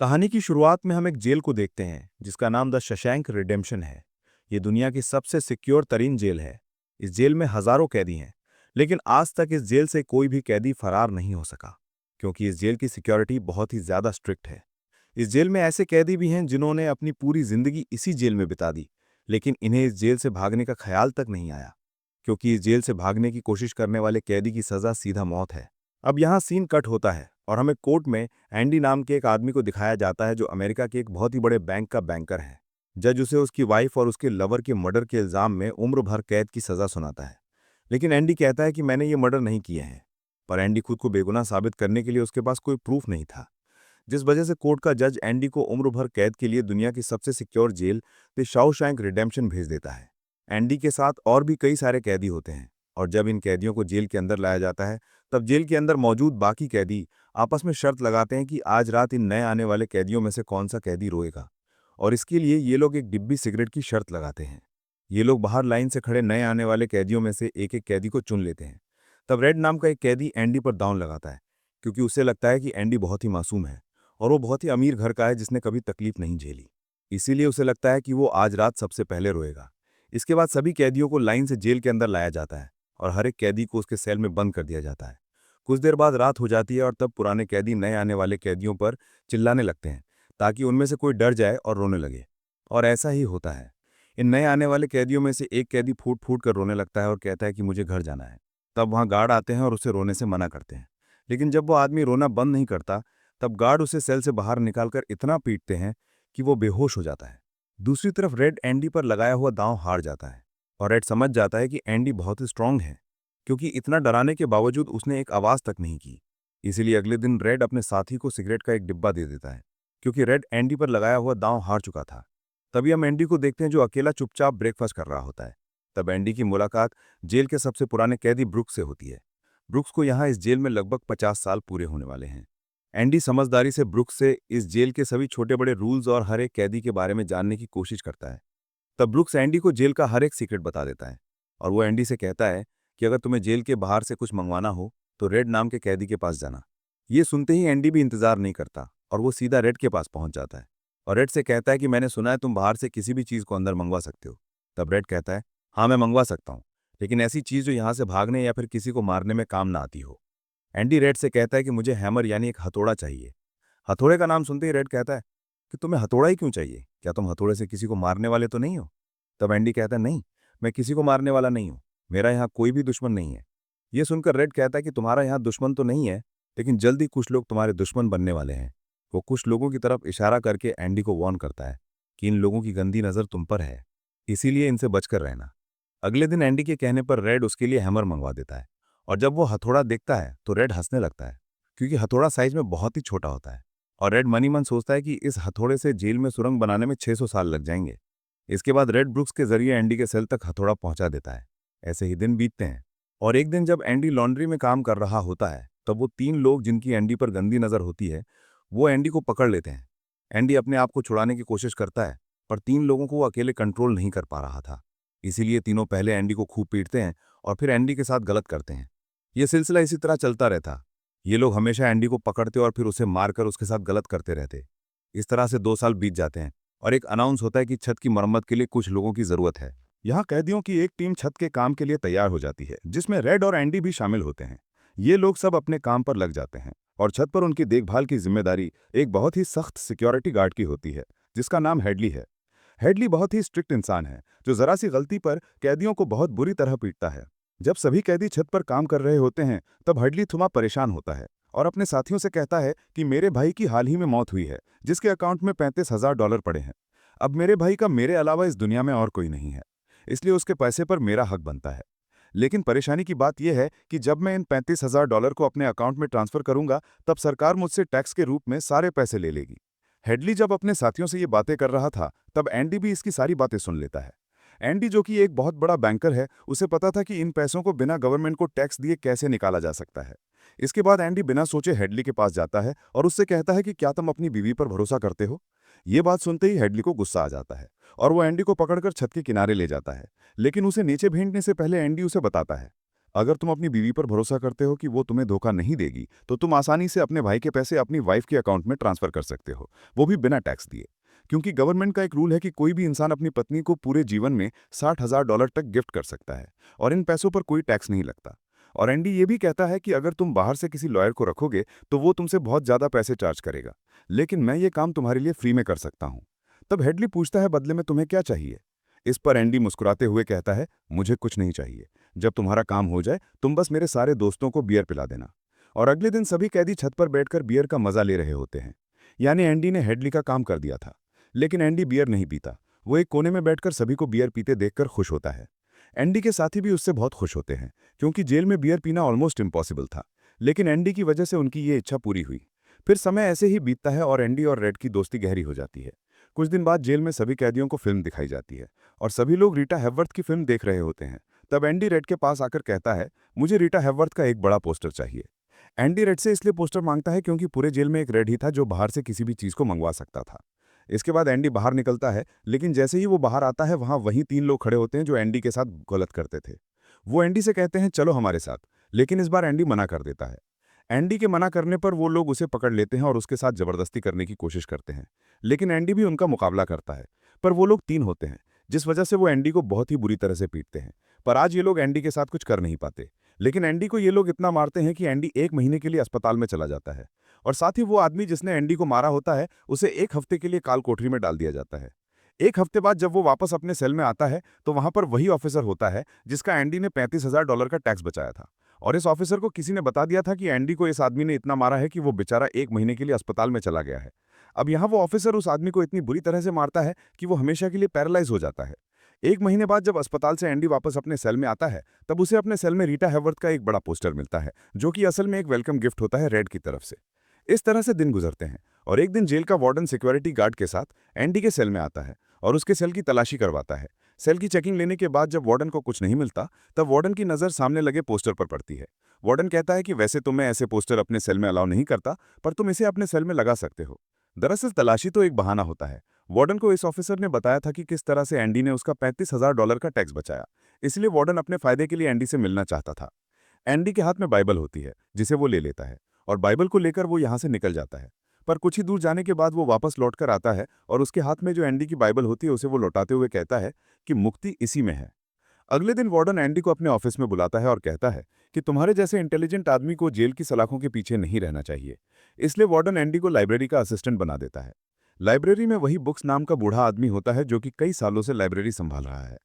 कहानी की शुरुआत में हम एक जेल को देखते हैं जिसका नाम द शशैंक रिडेम्पशन है। ये दुनिया की सबसे सिक्योर तरीन जेल है। इस जेल में हजारों कैदी हैं, लेकिन आज तक इस जेल से कोई भी कैदी फरार नहीं हो सका, क्योंकि इस जेल की सिक्योरिटी बहुत ही ज्यादा स्ट्रिक्ट है। इस जेल में ऐसे कैदी भी हैं जिन्होंने अपनी पूरी जिंदगी इसी जेल में बिता दी, लेकिन इन्हें इस जेल से भागने का ख्याल तक नहीं आया, क्योंकि इस जेल से भागने की कोशिश करने वाले कैदी की सजा सीधा मौत है। अब यहाँ सीन कट होता है और हमें कोर्ट में एंडी नाम के एक आदमी को दिखाया जाता है जो अमेरिका के एक बहुत ही बड़े बैंक का बैंकर है। जज उसे उसकी वाइफ और उसके लवर के मर्डर के इल्जाम में उम्र भर कैद की सजा सुनाता है, लेकिन एंडी कहता है कि मैंने ये मर्डर नहीं किए हैं। पर एंडी खुद को बेगुनाह साबित करने के लिए उसके पास कोई प्रूफ नहीं था, जिस वजह से कोर्ट का जज एंडी को उम्र भर कैद के लिए दुनिया की सबसे सिक्योर जेल द शाओशैंक रिडेम्पशन भेज देता है। एंडी के साथ और भी कई सारे कैदी होते हैं, और जब इन कैदियों को जेल के अंदर लाया जाता है तब जेल के अंदर मौजूद बाकी कैदी आपस में शर्त लगाते हैं कि आज रात इन नए आने वाले कैदियों में से कौन सा कैदी रोएगा, और इसके लिए ये लोग एक डिब्बी सिगरेट की शर्त लगाते हैं। ये लोग बाहर लाइन से खड़े नए आने वाले कैदियों में से एक एक कैदी को चुन लेते हैं। तब रेड नाम का एक कैदी एंडी पर दांव लगाता है, क्योंकि उसे लगता है कि एंडी बहुत ही मासूम है और वो बहुत ही अमीर घर का है जिसने कभी तकलीफ नहीं झेली। इसीलिए उसे लगता है कि वो आज रात सबसे पहले रोएगा। इसके बाद सभी कैदियों को लाइन से जेल के अंदर लाया जाता है और हर एक कैदी को उसके सेल में बंद कर दिया जाता है। कुछ देर बाद रात हो जाती है और तब पुराने कैदी नए आने वाले कैदियों पर चिल्लाने लगते हैं ताकि उनमें से कोई डर जाए और रोने लगे। और ऐसा ही होता है। इन नए आने वाले कैदियों में से एक कैदी फूट फूट कर रोने लगता है और कहता है कि मुझे घर जाना है। तब वहां गार्ड आते हैं और उसे रोने से मना करते हैं, लेकिन जब वो आदमी रोना बंद नहीं करता तब गार्ड उसे सेल से बाहर निकालकर इतना पीटते हैं कि वो बेहोश हो जाता है। दूसरी तरफ रेड एंडी पर लगाया हुआ दांव हार जाता है, और रेड समझ जाता है कि एंडी बहुत ही स्ट्रांग है, क्योंकि इतना डराने के बावजूद उसने एक आवाज तक नहीं की। इसीलिए अगले दिन रेड अपने साथी को सिगरेट का एक डिब्बा दे देता है, क्योंकि रेड एंडी पर लगाया हुआ दांव हार चुका था। तभी हम एंडी को देखते हैं जो अकेला चुपचाप ब्रेकफास्ट कर रहा होता है। तब एंडी की मुलाकात जेल के सबसे पुराने कैदी ब्रुक्स से होती है। ब्रुक्स को यहाँ इस जेल में लगभग 50 साल पूरे होने वाले हैं। एंडी समझदारी से ब्रुक्स से इस जेल के सभी छोटे बड़े रूल्स और हर एक कैदी के बारे में जानने की कोशिश करता है। तब ब्रुक्स एंडी को जेल का हर एक सीक्रेट बता देता है, और वो एंडी से कहता है कि अगर तुम्हें जेल के बाहर से कुछ मंगवाना हो तो रेड नाम के कैदी के पास जाना। ये सुनते ही एंडी भी इंतजार नहीं करता और वो सीधा रेड के पास पहुंच जाता है और रेड से कहता है कि मैंने सुना है तुम बाहर से किसी भी चीज को अंदर मंगवा सकते हो। तब रेड कहता है, हाँ मैं मंगवा सकता हूँ, लेकिन ऐसी चीज जो यहाँ से भागने या फिर किसी को मारने में काम ना आती हो। एंडी रेड से कहता है कि मुझे हैमर यानी एक हथौड़ा चाहिए। हथौड़े का नाम सुनते ही रेड कहता है कि तुम्हें हथौड़ा ही क्यों चाहिए, क्या तुम हथौड़े से किसी को मारने वाले तो नहीं हो? तब एंडी कहता है, नहीं, मैं किसी को मारने वाला नहीं हूं, मेरा यहाँ कोई भी दुश्मन नहीं है। ये सुनकर रेड कहता है कि तुम्हारा यहाँ दुश्मन तो नहीं है, लेकिन जल्दी कुछ लोग तुम्हारे दुश्मन बनने वाले हैं। वो कुछ लोगों की तरफ इशारा करके एंडी को वार्न करता है कि इन लोगों की गंदी नजर तुम पर है, इसीलिए इनसे बचकर रहना। अगले दिन एंडी के कहने पर रेड उसके लिए हैमर मंगवा देता है, और जब वो हथौड़ा देखता है तो रेड हंसने लगता है, क्योंकि हथौड़ा साइज में बहुत ही छोटा होता है। और रेड मनी मन सोचता है कि इस हथौड़े से जेल में सुरंग बनाने में 600 साल लग जाएंगे। इसके बाद रेड ब्रुक्स के जरिए एंडी के सेल तक हथौड़ा पहुंचा देता है। ऐसे ही दिन बीतते हैं, और एक दिन जब एंडी लॉन्ड्री में काम कर रहा होता है तब वो 3 लोग जिनकी एंडी पर गंदी नजर होती है वो एंडी को पकड़ लेते हैं। एंडी अपने आप को छुड़ाने की कोशिश करता है, पर 3 लोगों को वो अकेले कंट्रोल नहीं कर पा रहा था। इसीलिए तीनों पहले एंडी को खूब पीटते हैं और फिर एंडी के साथ गलत करते हैं। ये सिलसिला इसी तरह चलता रहता। ये लोग हमेशा एंडी को पकड़ते और फिर उसे मारकर उसके साथ गलत करते रहते। इस तरह से 2 साल बीत जाते हैं और एक अनाउंस होता है कि छत की मरम्मत के लिए कुछ लोगों की जरूरत है। यहाँ कैदियों की एक टीम छत के काम के लिए तैयार हो जाती है, जिसमें रेड और एंडी भी शामिल होते हैं। ये लोग सब अपने काम पर लग जाते हैं और छत पर उनकी देखभाल की जिम्मेदारी एक बहुत ही सख्त सिक्योरिटी गार्ड की होती है, जिसका नाम हेडली है। हेडली बहुत ही स्ट्रिक्ट इंसान है जो जरा सी गलती पर कैदियों को बहुत बुरी तरह पीटता है। जब सभी कैदी छत पर काम कर रहे होते हैं तब हेडली थोड़ा परेशान होता है और अपने साथियों से कहता है कि मेरे भाई की हाल ही में मौत हुई है, जिसके अकाउंट में $35,000 पड़े हैं। अब मेरे भाई का मेरे अलावा इस दुनिया में और कोई नहीं है, इसलिए उसके पैसे पर मेरा हक बनता है। लेकिन परेशानी की बात यह है कि जब मैं इन $35,000 को अपने अकाउंट में ट्रांसफर करूंगा तब सरकार मुझसे टैक्स के रूप में सारे पैसे ले लेगी। हेडली जब अपने साथियों से ये बातें कर रहा था तब एंडी भी इसकी सारी बातें सुन लेता है। एंडी जो कि एक बहुत बड़ा बैंकर है, उसे पता था कि इन पैसों को बिना गवर्नमेंट को टैक्स दिए कैसे निकाला जा सकता है। इसके बाद एंडी बिना सोचे हेडली के पास जाता है और उससे कहता है कि क्या तुम अपनी बीवी पर भरोसा करते हो? ये बात सुनते ही हेडली को गुस्सा आ जाता है और वो एंडी को पकड़कर छत के किनारे ले जाता है, लेकिन उसे नीचे भेजने से पहले एंडी उसे बताता है, अगर तुम अपनी बीवी पर भरोसा करते हो कि वो तुम्हें धोखा नहीं देगी, तो तुम आसानी से अपने भाई के पैसे अपनी वाइफ के अकाउंट में ट्रांसफर कर सकते हो, वो भी बिना टैक्स दिए। क्योंकि गवर्नमेंट का एक रूल है कि कोई भी इंसान अपनी पत्नी को पूरे जीवन में $60,000 तक गिफ्ट कर सकता है, और इन पैसों पर कोई टैक्स नहीं लगता। और एनडी ये भी कहता है कि अगर तुम बाहर से किसी लॉयर को रखोगे तो वो तुमसे बहुत ज़्यादा पैसे चार्ज करेगा, लेकिन मैं ये काम तुम्हारे लिए फ्री में कर सकता हूँ। तब हेडली पूछता है, बदले में तुम्हें क्या चाहिए? इस पर एंडी मुस्कुराते हुए कहता है, मुझे कुछ नहीं चाहिए। जब तुम्हारा काम हो जाए तुम बस मेरे सारे दोस्तों को बियर पिला देना। और अगले दिन सभी कैदी छत पर बैठकर बियर का मजा ले रहे होते हैं। यानी एंडी ने हेडली का काम कर दिया था। लेकिन एंडी बियर नहीं पीता। वो एक कोने में बैठकर सभी को बियर पीते देखकर खुश होता है। एंडी के साथी भी उससे बहुत खुश होते हैं, क्योंकि जेल में बियर पीना ऑलमोस्ट इम्पॉसिबल था। लेकिन एंडी की वजह से उनकी ये इच्छा पूरी हुई। फिर समय ऐसे ही बीतता है और एंडी और रेड की दोस्ती गहरी हो जाती है। कुछ दिन बाद जेल में सभी कैदियों को फिल्म दिखाई जाती है, और सभी लोग रीटा हैवर्थ की फिल्म देख रहे होते हैं। तब एंडी रेड के पास आकर कहता है, मुझे रीटा हैवर्थ का एक बड़ा पोस्टर चाहिए। एंडी रेड से इसलिए पोस्टर मांगता है क्योंकि पूरे जेल में एक रेड ही था जो बाहर से किसी भी चीज को मंगवा सकता था। इसके बाद एंडी बाहर निकलता है, लेकिन जैसे ही वो बाहर आता है वहां वहीं 3 लोग खड़े होते हैं जो एंडी के साथ गलत करते थे। वो एंडी से कहते हैं, चलो हमारे साथ। लेकिन इस बार एंडी मना कर देता है। एंडी के मना करने पर वो लोग उसे पकड़ लेते हैं और उसके साथ जबरदस्ती करने की कोशिश करते हैं। लेकिन एंडी भी उनका मुकाबला करता है। पर वो लोग 3 होते हैं, जिस वजह से वो एंडी को बहुत ही बुरी तरह से पीटते हैं। पर आज ये लोग एंडी के साथ कुछ कर नहीं पाते। लेकिन एंडी को ये लोग इतना मारते हैं कि एंडी 1 महीने के लिए अस्पताल में चला जाता है। और साथ ही वो आदमी जिसने एंडी को मारा होता है उसे 1 हफ्ते के लिए काल कोठरी में डाल दिया जाता है। 1 हफ्ते बाद जब वो वापस अपने सेल में आता है तो वहां पर वही ऑफिसर होता है जिसका एंडी ने $35,000 का टैक्स बचाया था। और इस ऑफिसर को किसी ने बता दिया था कि एंडी को इस आदमी ने इतना मारा है कि वो बेचारा 1 महीने के लिए अस्पताल में चला गया है। अब यहाँ वो ऑफिसर उस आदमी को इतनी बुरी तरह से मारता है कि वो हमेशा के लिए पैरालाइज हो जाता है। 1 महीने बाद जब अस्पताल से एंडी वापस अपने सेल में आता है, तब उसे अपने सेल में रीटा हैवर्थ का एक बड़ा पोस्टर मिलता है, जो कि असल में एक वेलकम गिफ्ट होता है रेड की तरफ से। इस तरह से दिन गुजरते हैं, और एक दिन जेल का वार्डन सिक्योरिटी गार्ड के साथ एंडी के सेल में आता है और उसके सेल की तलाशी करवाता है। सेल की चेकिंग लेने के बाद जब वार्डन को कुछ नहीं मिलता, तब वार्डन की नज़र सामने लगे पोस्टर पर पड़ती है। वार्डन कहता है कि वैसे तो मैं ऐसे पोस्टर अपने सेल में अलाउ नहीं करता, पर तुम इसे अपने सेल में लगा सकते हो। दरअसल तलाशी तो एक बहाना होता है। वार्डन को इस ऑफिसर ने बताया था कि किस तरह से एंडी ने उसका $35,000 का टैक्स बचाया, इसलिए वार्डन अपने फायदे के लिए एंडी से मिलना चाहता था। एंडी के हाथ में बाइबल होती है, जिसे वो ले लेता है, और बाइबल को लेकर वो यहाँ से निकल जाता है। पर कुछ ही दूर जाने के बाद वो वापस लौटकर आता है और उसके हाथ में जो एंडी की बाइबल होती है उसे वो लौटाते हुए कहता है कि मुक्ति इसी में है। अगले दिन वार्डन एंडी को अपने ऑफिस में बुलाता है और कहता है कि तुम्हारे जैसे इंटेलिजेंट आदमी को जेल की सलाखों के पीछे नहीं रहना चाहिए। इसलिए वार्डन एंडी को लाइब्रेरी का असिस्टेंट बना देता है। लाइब्रेरी में वही बुक्स नाम का बूढ़ा आदमी होता है जो कि कई सालों से लाइब्रेरी संभाल रहा है।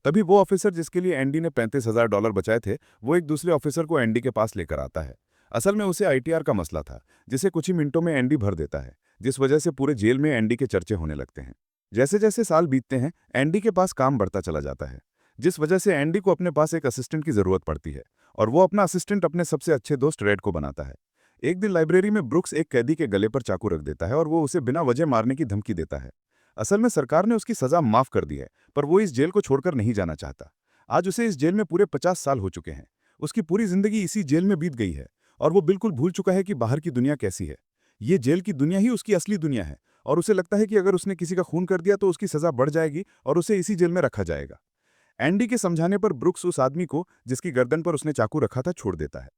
तभी वो ऑफिसर जिसके लिए एंडी ने $35,000 बचाए थे, वो एक दूसरे ऑफिसर को एंडी के पास लेकर आता है। असल में उसे आईटीआर का मसला था, जिसे कुछ ही मिनटों में एंडी भर देता है, जिस वजह से पूरे जेल में एंडी के चर्चे होने लगते हैं। जैसे जैसे साल बीतते हैं, एंडी के पास काम बढ़ता चला जाता है, जिस वजह से एंडी को अपने पास एक असिस्टेंट की जरूरत पड़ती है, और वो अपना असिस्टेंट अपने सबसे अच्छे दोस्त रेड को बनाता है। एक दिन लाइब्रेरी में ब्रुक्स एक कैदी के गले पर चाकू रख देता है और वो उसे बिना वजह मारने की धमकी देता है। असल में सरकार ने उसकी सजा माफ कर दी है, पर वो इस जेल को छोड़कर नहीं जाना चाहता। आज उसे इस जेल में पूरे 50 साल हो चुके हैं। उसकी पूरी जिंदगी इसी जेल में बीत गई है, और वो बिल्कुल भूल चुका है कि बाहर की दुनिया कैसी है। ये जेल की दुनिया ही उसकी असली दुनिया है, और उसे लगता है कि अगर उसने किसी का खून कर दिया तो उसकी सजा बढ़ जाएगी और उसे इसी जेल में रखा जाएगा। एंडी के समझाने पर ब्रुक्स उस आदमी को जिसकी गर्दन पर उसने चाकू रखा था छोड़ देता है।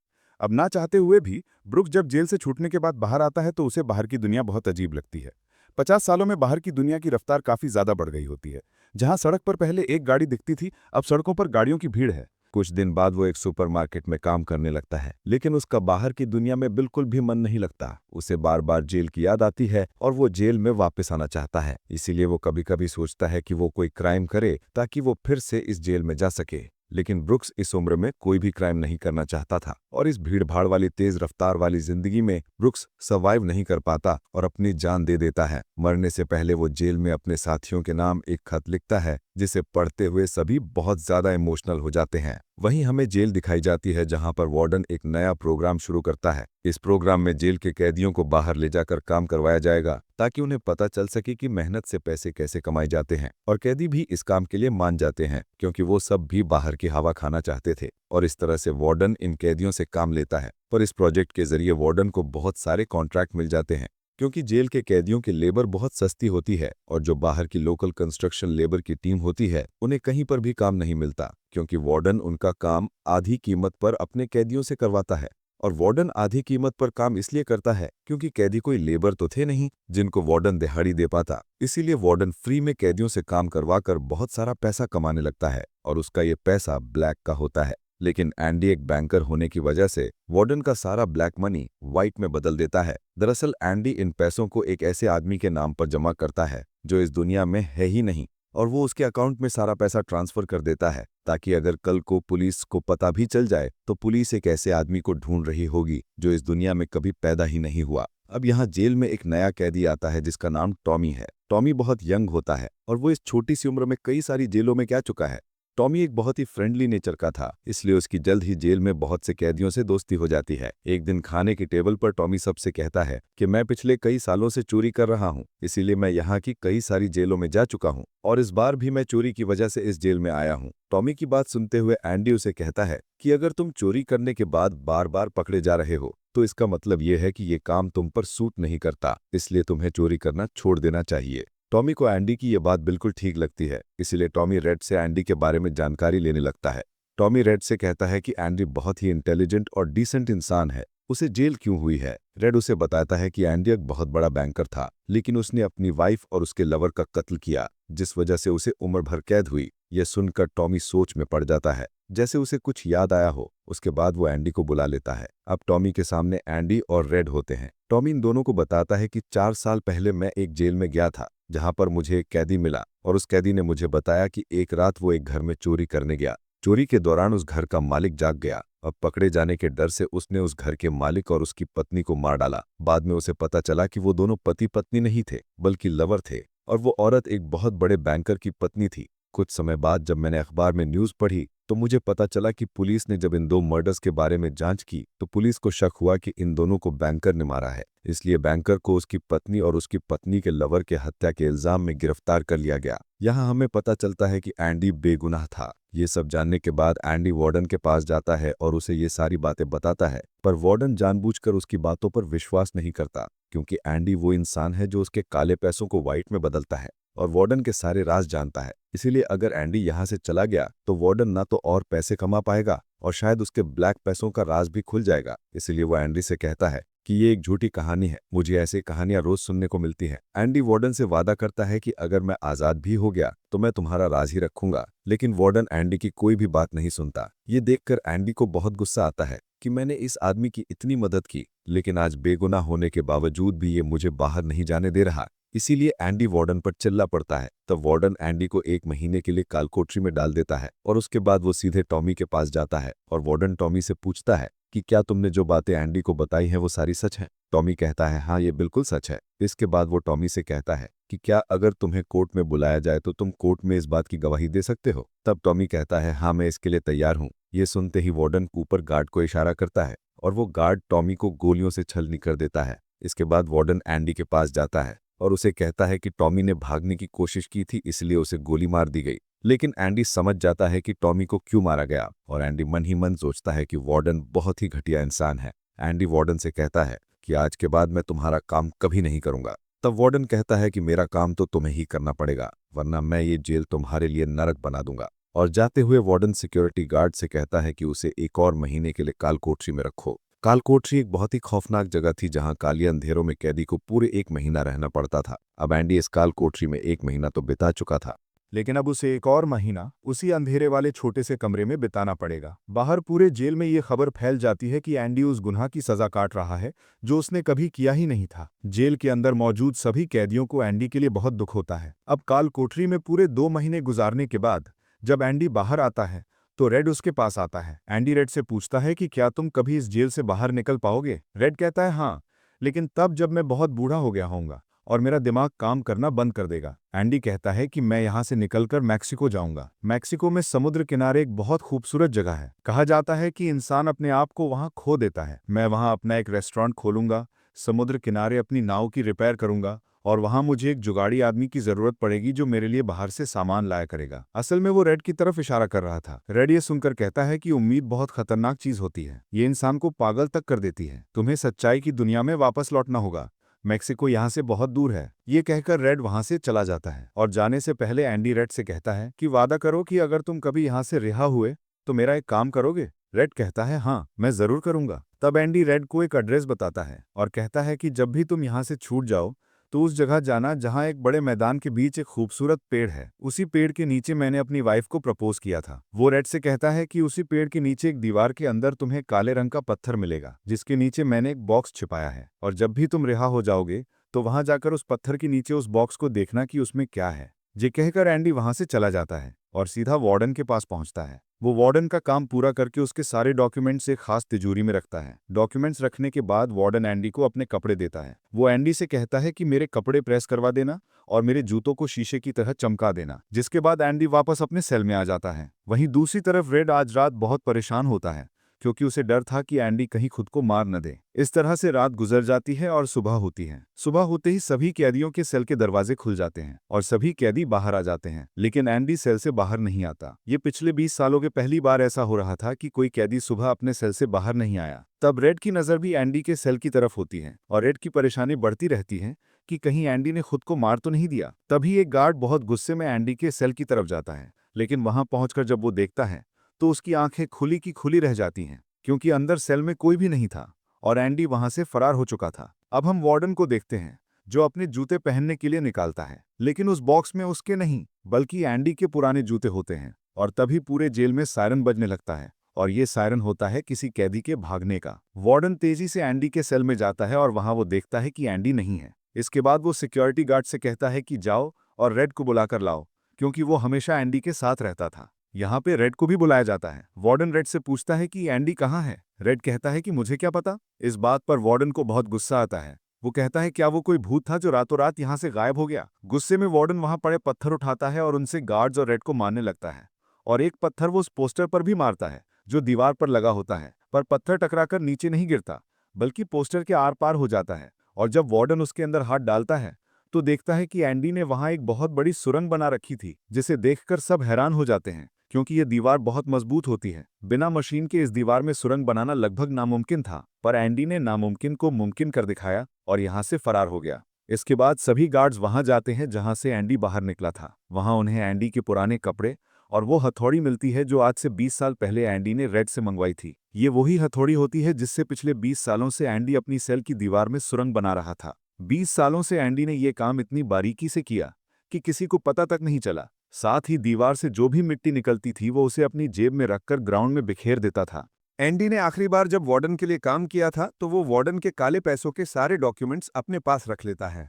अब ना चाहते हुए भी ब्रुक्स जब जेल से छूटने के बाद बाहर आता है तो उसे बाहर की दुनिया बहुत अजीब लगती है। 50 सालों में बाहर की दुनिया की रफ्तार काफी ज्यादा बढ़ गई होती है। जहां सड़क पर पहले एक गाड़ी दिखती थी, अब सड़कों पर गाड़ियों की भीड़ है। कुछ दिन बाद वो एक सुपरमार्केट में काम करने लगता है, लेकिन उसका बाहर की दुनिया में बिल्कुल भी मन नहीं लगता। उसे बार बार जेल की याद आती है और वो जेल में वापस आना चाहता है। इसीलिए वो कभी कभी सोचता है कि वो कोई क्राइम करे ताकि वो फिर से इस जेल में जा सके। लेकिन ब्रुक्स इस उम्र में कोई भी क्राइम नहीं करना चाहता था, और इस भीड़ भाड़ वाली तेज रफ्तार वाली जिंदगी में ब्रुक्स सर्वाइव नहीं कर पाता और अपनी जान दे देता है। मरने से पहले वो जेल में अपने साथियों के नाम एक खत लिखता है, जिसे पढ़ते हुए सभी बहुत ज्यादा इमोशनल हो जाते हैं। वहीं हमें जेल दिखाई जाती है, जहां पर वार्डन एक नया प्रोग्राम शुरू करता है। इस प्रोग्राम में जेल के कैदियों को बाहर ले जाकर काम करवाया जाएगा, ताकि उन्हें पता चल सके कि मेहनत से पैसे कैसे कमाए जाते हैं। और कैदी भी इस काम के लिए मान जाते हैं, क्योंकि वो सब भी बाहर की हवा खाना चाहते थे। और इस तरह से वार्डन इन कैदियों से काम लेता है। पर इस प्रोजेक्ट के जरिए वार्डन को बहुत सारे कॉन्ट्रैक्ट मिल जाते हैं। क्योंकि जेल के कैदियों की लेबर बहुत सस्ती होती है और जो बाहर की लोकल कंस्ट्रक्शन लेबर की टीम होती है उन्हें कहीं पर भी काम नहीं मिलता, क्योंकि वार्डन उनका काम आधी कीमत पर अपने कैदियों से करवाता है। और वार्डन आधी कीमत पर काम इसलिए करता है क्योंकि कैदी कोई लेबर तो थे नहीं जिनको वार्डन दिहाड़ी दे पाता। इसीलिए वार्डन फ्री में कैदियों से काम करवाकर बहुत सारा पैसा कमाने लगता है और उसका ये पैसा ब्लैक का होता है। लेकिन एंडी एक बैंकर होने की वजह से वार्डन का सारा ब्लैक मनी व्हाइट में बदल देता है। दरअसल एंडी इन पैसों को एक ऐसे आदमी के नाम पर जमा करता है जो इस दुनिया में है ही नहीं, और वो उसके अकाउंट में सारा पैसा ट्रांसफर कर देता है ताकि अगर कल को पुलिस को पता भी चल जाए तो पुलिस एक ऐसे आदमी को ढूंढ रही होगी जो इस दुनिया में कभी पैदा ही नहीं हुआ। अब यहाँ जेल में एक नया कैदी आता है जिसका नाम टॉमी है। टॉमी बहुत यंग होता है और वो इस छोटी सी उम्र में कई सारी जेलों में जा चुका है। टॉमी एक बहुत ही फ्रेंडली नेचर का था, इसलिए उसकी जल्द ही जेल में बहुत से कैदियों से दोस्ती हो जाती है। एक दिन खाने की टेबल पर टॉमी सबसे कहता है कि मैं पिछले कई सालों से चोरी कर रहा हूँ, इसीलिए मैं यहाँ की कई सारी जेलों में जा चुका हूँ और इस बार भी मैं चोरी की वजह से इस जेल में आया हूँ। टॉमी की बात सुनते हुए एंडी उसे कहता है कि अगर तुम चोरी करने के बाद बार बार पकड़े जा रहे हो तो इसका मतलब ये है कि ये काम तुम पर सूट नहीं करता, इसलिए तुम्हें चोरी करना छोड़ देना चाहिए। टॉमी को एंडी की ये बात बिल्कुल ठीक लगती है, इसीलिए टॉमी रेड से एंडी के बारे में जानकारी लेने लगता है। टॉमी रेड से कहता है कि एंडी बहुत ही इंटेलिजेंट और डिसेंट इंसान है, उसे जेल क्यों हुई है। रेड उसे बताता है कि एंडी एक बहुत बड़ा बैंकर था, लेकिन उसने अपनी वाइफ और उसके लवर का कत्ल किया, जिस वजह से उसे उम्र भर कैद हुई। यह सुनकर टॉमी सोच में पड़ जाता है, जैसे उसे कुछ याद आया हो। उसके बाद वो एंडी को बुला लेता है। अब टॉमी के सामने एंडी और रेड होते हैं। टॉमी इन दोनों को बताता है कि 4 साल पहले मैं एक जेल में गया था जहां पर मुझे एक कैदी मिला और उस कैदी ने मुझे बताया कि एक रात वो एक घर में चोरी करने गया। चोरी के दौरान उस घर का मालिक जाग गया। अब पकड़े जाने के डर से उसने उस घर के मालिक और उसकी पत्नी को मार डाला। बाद में उसे पता चला कि वो दोनों पति पत्नी नहीं थे बल्कि लवर थे और वो औरत एक बहुत बड़े बैंकर की पत्नी थी। कुछ समय बाद जब मैंने अखबार में न्यूज़ पढ़ी तो मुझे पता चला कि पुलिस ने जब इन 2 मर्डर्स के बारे में जांच की तो पुलिस को शक हुआ कि इन दोनों को बैंकर ने मारा है। इसलिए बैंकर को उसकी पत्नी और उसकी पत्नी के लवर के हत्या के इल्जाम में गिरफ्तार कर लिया गया। यहाँ हमें पता चलता है कि एंडी बेगुनाह था। ये सब जानने के बाद एंडी वार्डन के पास जाता है और उसे ये सारी बातें बताता है, पर वार्डन जानबूझकर उसकी बातों पर विश्वास नहीं करता, क्योंकि एंडी वो इंसान है जो उसके काले पैसों को व्हाइट में बदलता है और वार्डन के सारे राज जानता है। इसीलिए अगर एंडी यहाँ से चला गया तो वार्डन ना तो और पैसे कमा पाएगा और शायद उसके ब्लैक पैसों का राज भी खुल जाएगा। इसीलिए वो एंडी से कहता है कि ये एक झूठी कहानी है, मुझे ऐसी कहानियां रोज सुनने को मिलती हैं। एंडी वार्डन से वादा करता है कि अगर मैं आजाद भी हो गया तो मैं तुम्हारा राज ही रखूंगा, लेकिन वार्डन एंडी की कोई भी बात नहीं सुनता। ये देखकर एंडी को बहुत गुस्सा आता है कि मैंने इस आदमी की इतनी मदद की, लेकिन आज बेगुनाह होने के बावजूद भी ये मुझे बाहर नहीं जाने दे रहा। इसीलिए एंडी वार्डन पर चिल्ला पड़ता है। तब वार्डन एंडी को 1 महीने के लिए कालकोठरी में डाल देता है और उसके बाद वो सीधे टॉमी के पास जाता है और वार्डन टॉमी से पूछता है कि क्या तुमने जो बातें एंडी को बताई हैं वो सारी सच हैं। टॉमी कहता है हाँ, ये बिल्कुल सच है। इसके बाद वो टॉमी से कहता है कि क्या अगर तुम्हें कोर्ट में बुलाया जाए तो तुम कोर्ट में इस बात की गवाही दे सकते हो। तब टॉमी कहता है हाँ, मैं इसके लिए तैयार हूँ। ये सुनते ही वार्डन ऊपर गार्ड को इशारा करता है और वो गार्ड टॉमी को गोलियों से छलनी कर देता है। इसके बाद वार्डन एंडी के पास जाता है और उसे कहता है कि टॉमी ने भागने की कोशिश की थी, इसलिए उसे गोली मार दी गई। लेकिन एंडी समझ जाता है कि टॉमी को क्यों मारा गया और एंडी मन ही मन सोचता है कि वार्डन बहुत ही घटिया इंसान है। एंडी वार्डन से कहता है कि आज के बाद मैं तुम्हारा काम कभी नहीं करूंगा। तब वार्डन कहता है कि मेरा काम तो तुम्हें ही करना पड़ेगा, वरना मैं ये जेल तुम्हारे लिए नरक बना दूंगा। और जाते हुए वार्डन सिक्योरिटी गार्ड से कहता है कि उसे 1 और महीने के लिए कालकोठरी में रखो। कालकोठरी एक बहुत ही खौफनाक जगह थी जहां काले अंधेरों में कैदी को पूरे 1 महीना रहना पड़ता था। अब एंडी इस कालकोठरी में 1 महीना तो बिता चुका था, लेकिन अब उसे 1 और महीना उसी अंधेरे वाले छोटे से कमरे में बिताना पड़ेगा। बाहर पूरे जेल में ये खबर फैल जाती है कि एंडी उस गुनाह की सजा काट रहा है जो उसने कभी किया ही नहीं था। जेल के अंदर मौजूद सभी कैदियों को एंडी के लिए बहुत दुख होता है। अब काल कोठरी में पूरे 2 महीने गुजारने के बाद जब एंडी बाहर आता है तो रेड उसके पास आता है। एंडी रेड से पूछता है कि क्या तुम कभी इस जेल से बाहर निकल पाओगे। रेड कहता है हाँ, लेकिन तब जब मैं बहुत बूढ़ा हो गया होऊंगा और मेरा दिमाग काम करना बंद कर देगा। एंडी कहता है कि मैं यहाँ से निकलकर मैक्सिको जाऊंगा। मैक्सिको में समुद्र किनारे एक बहुत खूबसूरत जगह है। कहा जाता है कि इंसान अपने आप को वहाँ खो देता है। मैं वहाँ अपना एक रेस्टोरेंट खोलूंगा, समुद्र किनारे अपनी नाव की रिपेयर करूंगा और वहां मुझे एक जुगाड़ी आदमी की जरूरत पड़ेगी जो मेरे लिए बाहर से सामान लाया करेगा। असल में वो रेड की तरफ इशारा कर रहा था। रेड ये सुनकर कहता है कि उम्मीद बहुत खतरनाक चीज होती है, ये इंसान को पागल तक कर देती है। तुम्हें सच्चाई की दुनिया में वापस लौटना होगा। मैक्सिको यहाँ से बहुत दूर है। ये कहकर रेड वहाँ से चला जाता है और जाने से पहले एंडी रेड से कहता है कि वादा करो कि अगर तुम कभी यहाँ से रिहा हुए तो मेरा एक काम करोगे। रेड कहता है हाँ, मैं जरूर करूंगा। तब एंडी रेड को एक एड्रेस बताता है और कहता है कि जब भी तुम यहाँ से छूट जाओ तो उस जगह जाना जहाँ एक बड़े मैदान के बीच एक खूबसूरत पेड़ है। उसी पेड़ के नीचे मैंने अपनी वाइफ को प्रपोज किया था। वो रेड से कहता है कि उसी पेड़ के नीचे एक दीवार के अंदर तुम्हें काले रंग का पत्थर मिलेगा जिसके नीचे मैंने एक बॉक्स छिपाया है, और जब भी तुम रिहा हो जाओगे तो वहां जाकर उस पत्थर के नीचे उस बॉक्स को देखना कि उसमें क्या है। ये कहकर एंडी वहां से चला जाता है और सीधा वार्डन के पास पहुंचता है। वो वार्डन का काम पूरा करके उसके सारे डॉक्यूमेंट्स एक खास तिजोरी में रखता है। डॉक्यूमेंट्स रखने के बाद वार्डन एंडी को अपने कपड़े देता है। वो एंडी से कहता है कि मेरे कपड़े प्रेस करवा देना और मेरे जूतों को शीशे की तरह चमका देना, जिसके बाद एंडी वापस अपने सेल में आ जाता है। वहीं दूसरी तरफ रेड आज रात बहुत परेशान होता है क्योंकि उसे डर था कि एंडी कहीं खुद को मार न दे। इस तरह से रात गुजर जाती है और सुबह होती है। सुबह होते ही सभी कैदियों के सेल के दरवाजे खुल जाते हैं और सभी कैदी बाहर आ जाते हैं, लेकिन एंडी सेल से बाहर नहीं आता। ये पिछले 20 सालों के पहली बार ऐसा हो रहा था कि कोई कैदी सुबह अपने सेल से बाहर नहीं आया। तब रेड की नजर भी एंडी के सेल की तरफ होती है और रेड की परेशानी बढ़ती रहती है कि कहीं एंडी ने खुद को मार तो नहीं दिया। तभी एक गार्ड बहुत गुस्से में एंडी के सेल की तरफ जाता है, लेकिन वहां पहुंचकर जब वो देखता है तो उसकी आंखें खुली की खुली रह जाती हैं क्योंकि अंदर सेल में कोई भी नहीं था और एंडी वहां से फरार हो चुका था। अब हम वार्डन को देखते हैं जो अपने जूते पहनने के लिए निकालता है, लेकिन उस बॉक्स में उसके नहीं बल्कि एंडी के पुराने जूते होते हैं। और तभी पूरे जेल में सायरन बजने लगता है और ये सायरन होता है किसी कैदी के भागने का। वार्डन तेजी से एंडी के सेल में जाता है और वहां वो देखता है कि एंडी नहीं है। इसके बाद वो सिक्योरिटी गार्ड से कहता है कि जाओ और रेड को बुलाकर लाओ, क्योंकि वो हमेशा एंडी के साथ रहता था। यहाँ पे रेड को भी बुलाया जाता है। वार्डन रेड से पूछता है कि एंडी कहाँ है। रेड कहता है कि मुझे क्या पता। इस बात पर वार्डन को बहुत गुस्सा आता है। वो कहता है क्या वो कोई भूत था जो रातों रात यहाँ से गायब हो गया। गुस्से में वार्डन वहां पड़े पत्थर उठाता है और उनसे गार्ड्स और रेड को मारने लगता है, और एक पत्थर वो उस पोस्टर पर भी मारता है जो दीवार पर लगा होता है, पर पत्थर टकराकर नीचे नहीं गिरता बल्कि पोस्टर के आर पार हो जाता है। और जब वार्डन उसके अंदर हाथ डालता है तो देखता है कि एंडी ने वहां एक बहुत बड़ी सुरंग बना रखी थी, जिसे देखकर सब हैरान हो जाते हैं क्योंकि ये दीवार बहुत मजबूत होती है। बिना मशीन के इस दीवार में सुरंग बनाना लगभग नामुमकिन था, पर एंडी ने नामुमकिन को मुमकिन कर दिखाया और यहाँ से फरार हो गया। इसके बाद सभी गार्ड्स वहां जाते हैं जहां से एंडी बाहर निकला था। वहां उन्हें एंडी के पुराने कपड़े और वो हथौड़ी मिलती है जो आज से 20 साल पहले एंडी ने रेड से मंगवाई थी। ये वही हथौड़ी होती है जिससे पिछले 20 सालों से एंडी अपनी सेल की दीवार में सुरंग बना रहा था। 20 सालों से एंडी ने ये काम इतनी बारीकी से किया कि किसी को पता तक नहीं चला। साथ ही दीवार से जो भी मिट्टी निकलती थी वो उसे अपनी जेब में रखकर ग्राउंड में बिखेर देता था। एंडी ने आखिरी बार जब वार्डन के लिए काम किया था तो वो वार्डन के काले पैसों के सारे डॉक्यूमेंट्स अपने पास रख लेता है,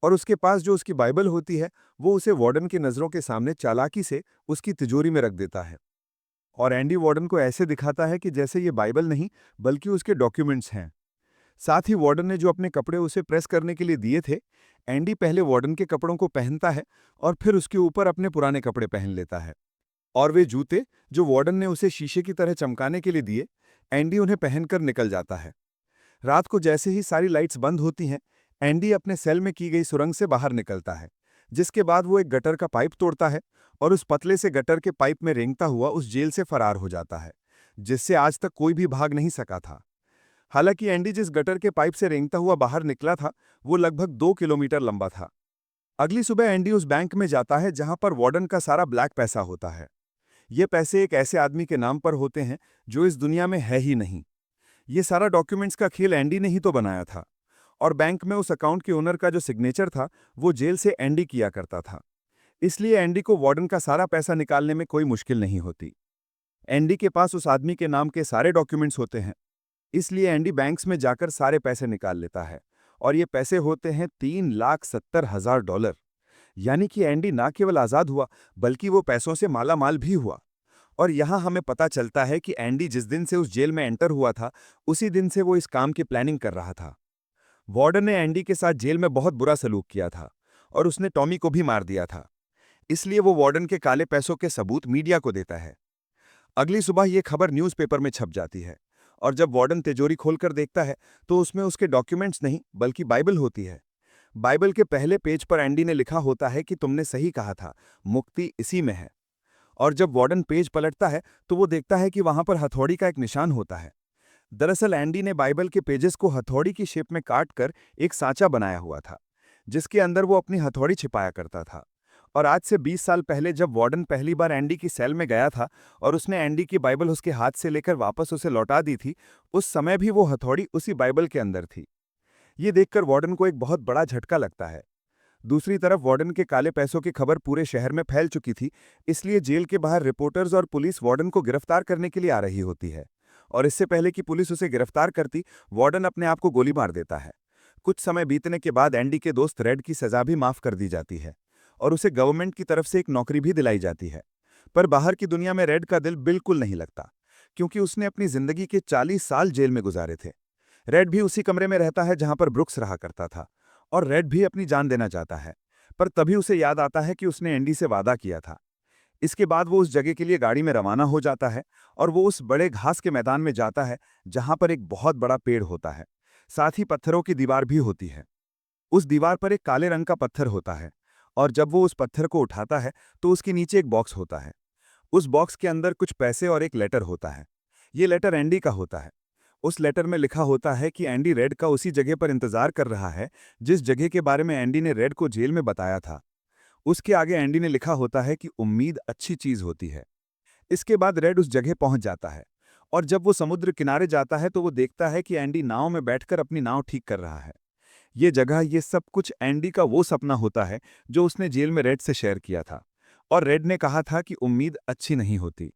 और उसके पास जो उसकी बाइबल होती है वो उसे वार्डन की नज़रों के सामने चालाकी से उसकी तिजोरी में रख देता है। और एंडी वार्डन को ऐसे दिखाता है कि जैसे ये बाइबल नहीं बल्कि उसके डॉक्यूमेंट्स हैं। साथ ही वार्डन ने जो अपने कपड़े उसे प्रेस करने के लिए दिए थे, एंडी पहले वार्डन के कपड़ों को पहनता है और फिर उसके ऊपर अपने पुराने कपड़े पहन लेता है। और वे जूते जो वार्डन ने उसे शीशे की तरह चमकाने के लिए दिए, एंडी उन्हें पहनकर निकल जाता है। रात को जैसे ही सारी लाइट्स बंद होती हैं, एंडी अपने सेल में की गई सुरंग से बाहर निकलता है, जिसके बाद वो एक गटर का पाइप तोड़ता है और उस पतले से गटर के पाइप में रेंगता हुआ उस जेल से फरार हो जाता है, जिससे आज तक कोई भी भाग नहीं सका था। हालांकि एंडी जिस गटर के पाइप से रेंगता हुआ बाहर निकला था वो लगभग 2 किलोमीटर लंबा था। अगली सुबह एंडी उस बैंक में जाता है जहां पर वार्डन का सारा ब्लैक पैसा होता है। ये पैसे एक ऐसे आदमी के नाम पर होते हैं जो इस दुनिया में है ही नहीं। ये सारा डॉक्यूमेंट्स का खेल एंडी ने ही तो बनाया था, और बैंक में उस अकाउंट के ओनर का जो सिग्नेचर था वो जेल से एंडी किया करता था। इसलिए एंडी को वार्डन का सारा पैसा निकालने में कोई मुश्किल नहीं होती। एंडी के पास उस आदमी के नाम के सारे डॉक्यूमेंट्स होते हैं, इसलिए एंडी बैंक्स में जाकर सारे पैसे निकाल लेता है, और ये पैसे होते हैं $3,70,000। यानी कि एंडी ना केवल आज़ाद हुआ बल्कि वो पैसों से माला माल भी हुआ। और यहाँ हमें पता चलता है कि एंडी जिस दिन से उस जेल में एंटर हुआ था उसी दिन से वो इस काम की प्लानिंग कर रहा था। वार्डन ने एंडी के साथ जेल में बहुत बुरा सलूक किया था और उसने टॉमी को भी मार दिया था, इसलिए वो वार्डन के काले पैसों के सबूत मीडिया को देता है। अगली सुबह ये खबर न्यूज़पेपर में छप जाती है, और जब वार्डन तिजोरी खोलकर देखता है तो उसमें उसके डॉक्यूमेंट्स नहीं बल्कि बाइबल होती है। बाइबल के पहले पेज पर एंडी ने लिखा होता है कि तुमने सही कहा था, मुक्ति इसी में है। और जब वार्डन पेज पलटता है तो वो देखता है कि वहां पर हथौड़ी का एक निशान होता है। दरअसल एंडी ने बाइबल के पेजेस को हथौड़ी की शेप में काट कर एक सांचा बनाया हुआ था, जिसके अंदर वो अपनी हथौड़ी छिपाया करता था। और आज से 20 साल पहले जब वार्डन पहली बार एंडी की सेल में गया था और उसने एंडी की बाइबल उसके हाथ से लेकर वापस उसे लौटा दी थी, उस समय भी वो हथौड़ी उसी बाइबल के अंदर थी। ये देखकर वार्डन को एक बहुत बड़ा झटका लगता है। दूसरी तरफ वार्डन के काले पैसों की खबर पूरे शहर में फैल चुकी थी, इसलिए जेल के बाहर रिपोर्टर्स और पुलिस वार्डन को गिरफ्तार करने के लिए आ रही होती है। और इससे पहले कि पुलिस उसे गिरफ्तार करती, वार्डन अपने आप को गोली मार देता है। कुछ समय बीतने के बाद एंडी के दोस्त रेड की सजा भी माफ कर दी जाती है और उसे गवर्नमेंट की तरफ से एक नौकरी भी दिलाई जाती है। पर बाहर की दुनिया में रेड का दिल बिल्कुल नहीं लगता, क्योंकि उसने अपनी जिंदगी के 40 साल जेल में गुजारे थे। रेड भी उसी कमरे में रहता है जहां पर ब्रुक्स रहा करता था, और रेड भी अपनी जान देना चाहता है। पर तभी उसे याद आता है कि उसने एंडी से वादा किया था। इसके बाद वो उस जगह के लिए गाड़ी में रवाना हो जाता है और वो उस बड़े घास के मैदान में जाता है जहां पर एक बहुत बड़ा पेड़ होता है। साथ ही पत्थरों की दीवार भी होती है। उस दीवार पर एक काले रंग का पत्थर होता है, और जब वो उस पत्थर को उठाता है तो उसके नीचे एक बॉक्स होता है। उस बॉक्स के अंदर कुछ पैसे और एक लेटर होता है। ये लेटर एंडी का होता है। उस लेटर में लिखा होता है कि एंडी रेड का उसी जगह पर इंतजार कर रहा है जिस जगह के बारे में एंडी ने रेड को जेल में बताया था। उसके आगे एंडी ने लिखा होता है कि उम्मीद अच्छी चीज होती है। इसके बाद रेड उस जगह पहुंच जाता है, और जब वो समुद्र किनारे जाता है तो वो देखता है कि एंडी नाव में बैठकर अपनी नाव ठीक कर रहा है। ये जगह, ये सब कुछ एंडी का वो सपना होता है जो उसने जेल में रेड से शेयर किया था, और रेड ने कहा था कि उम्मीद अच्छी नहीं होती।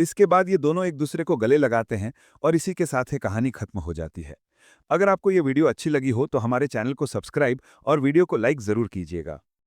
इसके बाद ये दोनों एक दूसरे को गले लगाते हैं और इसी के साथ ये कहानी खत्म हो जाती है। अगर आपको ये वीडियो अच्छी लगी हो तो हमारे चैनल को सब्सक्राइब और वीडियो को लाइक ज़रूर कीजिएगा।